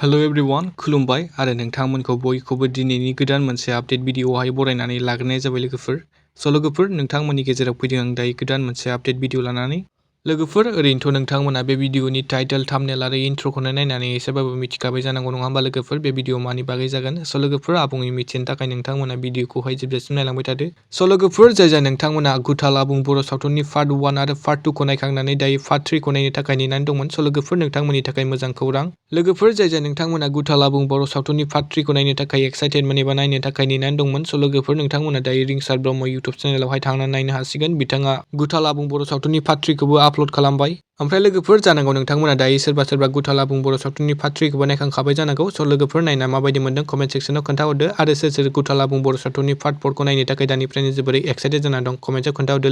Hello everyone खुलुमबाय आरो नोंथांमोनखौ बयखौबो दिनैनि गोदान मोनसे आपडेट भिडिअआवहाय बरायनानै लाग्रोनाय जाबाय लोगोफोर। लोगोफोर नोंथांमोननि गेजेराव फैदों आं दायो गोदान मोनसे आपडेट भिडिअ लानानै। लोगोफोर ओरैनोथ' नोंथांमोना बे भिडिअनि टाइटेल थाम्बनेल आरो इन्ट्र'खौनो नायनानै एसेबाबो मिथिखाबाय जानांगौ नङा होमबा लोगोफोर बे भिडिअ मानि बागै जागोन। लोगोफोर आबुङै मिथिनो थाखाय नोंथांमोना भिडिअखौहाय जोबजासिम नायलांबाय थादो। लोगोफोर जाय नोंथांमोना गुथाल आबुं बर' सावथुननि पार्ट 1 आरो पार्ट 2 खौ नायखांनानै दायो पार्ट 3 खौ नायनो थाखाय नेनानै दंमोन। लोगोफोर नोंथांमोननि थाखाय मोजां खौरां। लोगोफोर जाय नोंथांमोना गुथाल आबुं बर' सावथुननि पार्ट 3 खौ नायनो थाखाय एक्साइटेडमोन एबा नायनो थाखाय नेनानै दंमोन। लोगोफोर नोंथांमोना दायो रिंसार ब्रह्म इउटुब चेनेलावहाय थांनानै नायनो हासिगोन। बिथाङा गुथाल आबुं बर' सावथुननि पार्ट 3 खौबो आपल'ड खालामबाय। ओमफ्राय लोगोफोर जानांगौ नोंथांमोना दायो सोरबा गुथाल आबुं बर' सावथुननि पार्ट 3 खौबो नायखांखाबाय जानांगौ। लोगोफोर नायना माबायदि मोनदों कमेन्ट सेक्सनाव खोन्थाहरदो आरो सोर गुथाल आबुं बर' सावथुननि पार्ट 4 खौ नायनो थाखाय दानिफ्रायनो जोबोरै एक्साइटेड जाना दं कमेन्टआव खोन्थाहरदो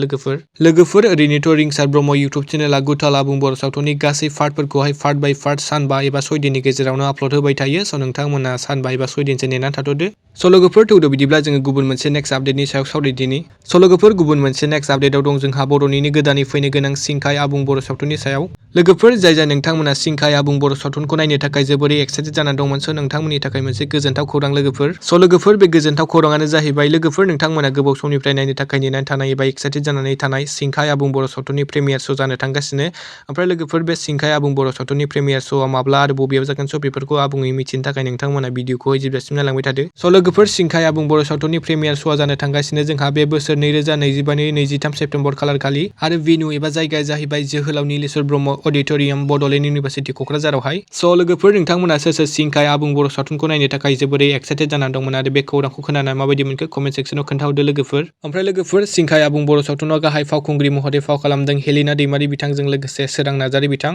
लोगोफोर ओरैनोथ' रिंसार ब्रह्म इउटुब चेनेला गुथाल आबुं बर' सावथुननि गासै पार्टफोरखौहाय पार्ट बाय पार्ट सानबा एबा 6 दिननि गेजेरावनो आपल'ड होबाय थायो। नोंथांमोना सानबा एबा 6 दिनसो नेनानै थाथ'दो। लोगोफोर थौदो बिदिब्ला जोङो गुबुन मोनसे नेक्स्ट आपडेटनि सायाव सावरायदिनि। लोगोफोर गुबुन मोनसे नेक्स्ट आपडेटआव दं जोंहा बर'निनो गोदानै फैनो गोनां सिंखाय आबुं बर' सावथुननि सायाव। लोगोफोर जाय नोंथांमोना सिंखाय आबुं बर' सावथुनखौ नायनो थाखाय जोबोरै एक्साइटेड जाना दंमोन नोंथांमोननि थाखाय मोनसे गोजोनथाव खौरां लोगोफोर बे गोजोनथाव खौराङानो जाहैबाय लोगोफोर नोंथांमोना गोबाव समनिफ्राय नायनो थाखाय नेनानै थानाय एबा एक्साइटेड जानानै थानाय सिंखाय आबुं बर' सावथुननि प्रिमियार श' जानो थांगासिनो। ओमफ्राय लोगोफोर बे सिंखाय आबुं बर' सावथुननि प्रिमियार श'आ माब्ला आरो बबेयाव जागोन बेफोरखौ आबुङै मिथिनो थाखाय नोंथांमोना भिडिअखौहाय जोबजासिम नायलांबाय थादो। लोगोफोर सिंखाय आबुं बर' सावथुननि प्रिमियार श'आ जानो थांगासिनो जोंहा बे बोसोर 2025नि 23 सेप्तेम्बर खालारखालि आरो भेन्यु एबा जायगाया जाहैबाय जोहोलाव नीलेश्वर ब्रह्म अडिट'रियाम बड'लेण्ड इउनिभारसिटि क'क्राझारावहाय। लोगोफोर नोंथांमोना सोर सिंखाय आबुं बर' सावथुनखौ नायनो थाखाय जोबोरै एक्साइटेड जाना दंमोन आरो बे खौरांखौ खोनाना माबायदि मोनखो कमेन्ट सेक्सनाव खोन्थाहरदो लोगोफोर। ओमफ्राय लोगोफोर सिंखाय आबुं बर' सावथुनाव गाहाय फावखुंग्रि महरै फाव खालामदों हेलिना दैमारि बिथांजों लोगोसे सोरां नार्जारि बिथां।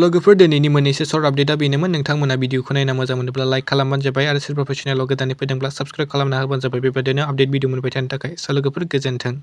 लोगोफोर दिनैनि मोननैसो सर्ट आपडेटआ बेनोमोन। नोंथांमोना भिडिअखौ नायना मोजां मोनोब्ला लाइक खालामबानो जाबाय आरो सोरबाफोर चेनेलाव गोदानै फैदोंब्ला साबस्क्राइब खालामना होबानो जाबाय बेबायदिनो आपडेट भिडिअ मोनबाय थानो थाखाय। लोगोफोर गोजोन्थों।